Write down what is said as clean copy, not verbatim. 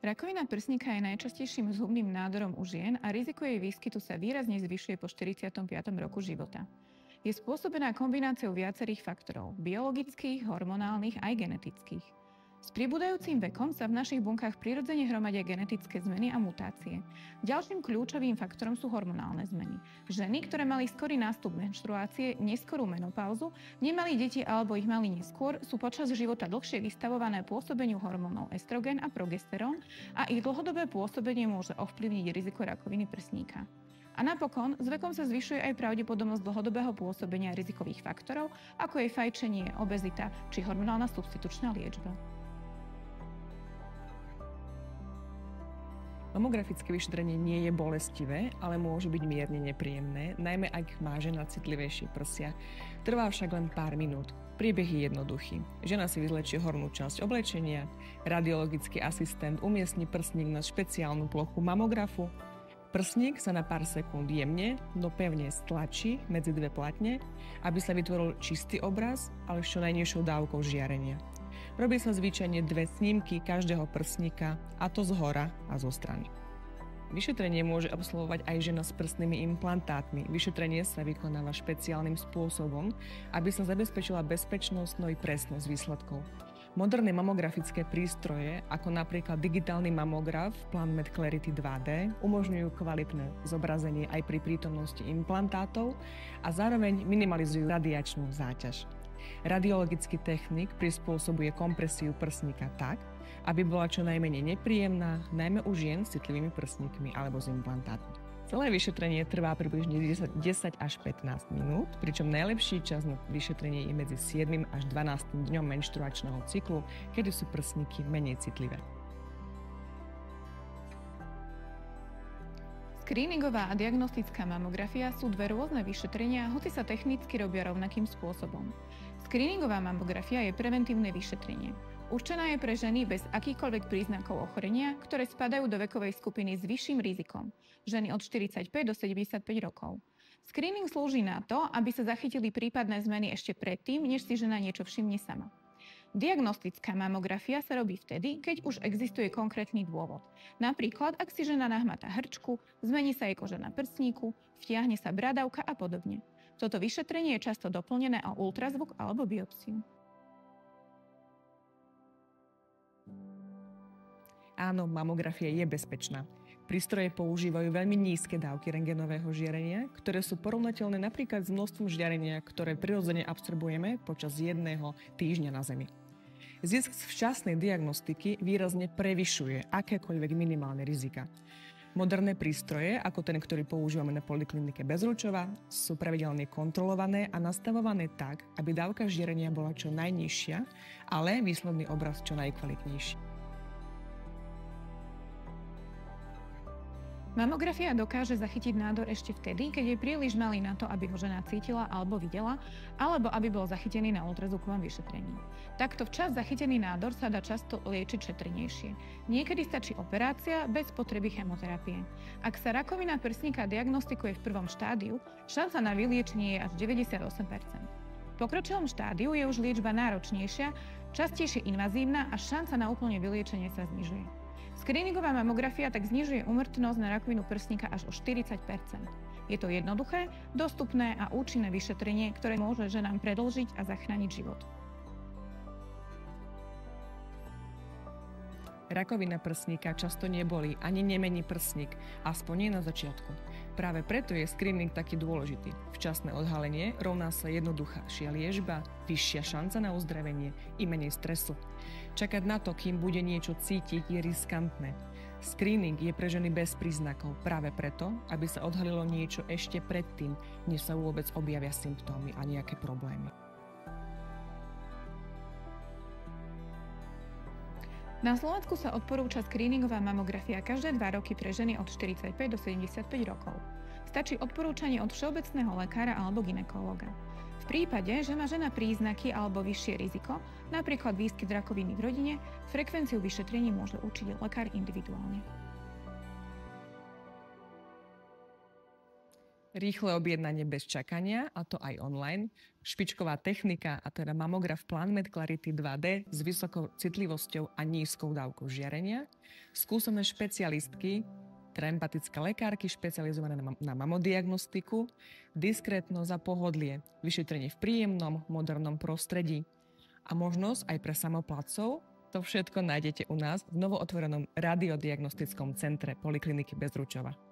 Rakovina prsníka je najčastejším zhubným nádorom u žien a riziko jej výskytu sa výrazne zvyšuje po 45. roku života. Je spôsobená kombináciou viacerých faktorov, biologických, hormonálnych aj genetických. S pribúdajúcim vekom sa v našich bunkách prirodzene hromadia genetické zmeny a mutácie. Ďalším kľúčovým faktorom sú hormonálne zmeny. Ženy, ktoré mali skorý nástup menštruácie, neskorú menopauzu, nemali deti alebo ich mali neskôr, sú počas života dlhšie vystavované pôsobeniu hormónov estrogen a progesterón a ich dlhodobé pôsobenie môže ovplyvniť riziko rakoviny prsníka. A napokon, s vekom sa zvyšuje aj pravdepodobnosť dlhodobého pôsobenia rizikových faktorov, ako je fajčenie, obezita či hormonálna substitučná liečba. Mamografické vyšetrenie nie je bolestivé, ale môže byť mierne nepríjemné, najmä ak má žena citlivejšie prsia. Trvá však len pár minút. Priebeh je jednoduchý. Žena si vyzlečie hornú časť oblečenia, radiologický asistent umiestni prsník na špeciálnu plochu mamografu. Prsník sa na pár sekúnd jemne, no pevne stlačí medzi dve platne, aby sa vytvoril čistý obraz, ale s čo najnižšou dávkou žiarenia. Robí sa zvyčajne 2 snímky každého prsníka, a to zhora a zo strany. Vyšetrenie môže absolvovať aj žena s prsnými implantátmi. Vyšetrenie sa vykonáva špeciálnym spôsobom, aby sa zabezpečila bezpečnosť, no i presnosť výsledkov. Moderné mamografické prístroje, ako napríklad digitálny mamograf PlanMed Clarity 2D, umožňujú kvalitné zobrazenie aj pri prítomnosti implantátov a zároveň minimalizujú radiačnú záťaž. Radiologický technik prispôsobuje kompresiu prsníka tak, aby bola čo najmenej nepríjemná, najmä u žien s citlivými prsníkmi alebo s implantátmi. Celé vyšetrenie trvá približne 10 až 15 minút, pričom najlepší čas na vyšetrenie je medzi 7. až 12. dňom menštruačného cyklu, kedy sú prsníky menej citlivé. Screeningová a diagnostická mamografia sú dve rôzne vyšetrenia, hoci sa technicky robia rovnakým spôsobom. Screeningová mamografia je preventívne vyšetrenie. Určená je pre ženy bez akýchkoľvek príznakov ochorenia, ktoré spadajú do vekovej skupiny s vyšším rizikom, ženy od 45 do 75 rokov. Screening slúži na to, aby sa zachytili prípadné zmeny ešte predtým, než si žena niečo všimne sama. Diagnostická mamografia sa robí vtedy, keď už existuje konkrétny dôvod. Napríklad, ak si žena nahmatá hrčku, zmení sa jej koža na prsníku, vtiahne sa bradavka a podobne. Toto vyšetrenie je často doplnené o ultrazvuk alebo biopsiu. Áno, mamografia je bezpečná. Prístroje používajú veľmi nízke dávky rentgenového žiarenia, ktoré sú porovnateľné napríklad s množstvom žiarenia, ktoré prirodzene absorbujeme počas 1 týždňa na Zemi. Zisk z včasnej diagnostiky výrazne prevyšuje akékoľvek minimálne rizika. Moderné prístroje, ako ten, ktorý používame na poliklinike Bezručova, sú pravidelne kontrolované a nastavované tak, aby dávka žiarenia bola čo najnižšia, ale výsledný obraz čo najkvalitnejší. Mamografia dokáže zachytiť nádor ešte vtedy, keď je príliš malý na to, aby ho žena cítila alebo videla, alebo aby bol zachytený na ultrazvukovom vyšetrení. Takto včas zachytený nádor sa dá často liečiť šetrnejšie. Niekedy stačí operácia bez potreby chemoterapie. Ak sa rakovina prsníka diagnostikuje v prvom štádiu, šanca na vyliečenie je až 98%. V pokročilom štádiu je už liečba náročnejšia, častejšie invazívna a šanca na úplne vyliečenie sa znižuje. Screeningová mamografia tak znižuje úmrtnosť na rakovinu prsníka až o 40%. Je to jednoduché, dostupné a účinné vyšetrenie, ktoré môže ženám predĺžiť a zachrániť život. Rakovina prsníka často nebolí ani nemení prsník, aspoň nie na začiatku. Práve preto je screening taký dôležitý. Včasné odhalenie rovná sa jednoduchšia liečba, vyššia šanca na uzdravenie i menej stresu. Čakať na to, kým bude niečo cítiť, je riskantné. Screening je pre ženy bez príznakov práve preto, aby sa odhalilo niečo ešte predtým, než sa vôbec objavia symptómy a nejaké problémy. Na Slovensku sa odporúča screeningová mamografia každé 2 roky pre ženy od 45 do 75 rokov. Stačí odporúčanie od všeobecného lekára alebo gynekológa. V prípade, že má žena príznaky alebo vyššie riziko, napríklad výskyt rakoviny v rodine, frekvenciu vyšetrení môže určiť lekár individuálne. Rýchle objednanie bez čakania, a to aj online, špičková technika, a teda mamograf PlanMed Clarity 2D s vysokou citlivosťou a nízkou dávkou žiarenia, skúsené špecialistky, teda empatické lekárky špecializované na mamodiagnostiku, diskrétnosť a pohodlie, vyšetrenie v príjemnom, modernom prostredí a možnosť aj pre samoplatcov. To všetko nájdete u nás v novootvorenom radiodiagnostickom centre Polikliniky Bezručova.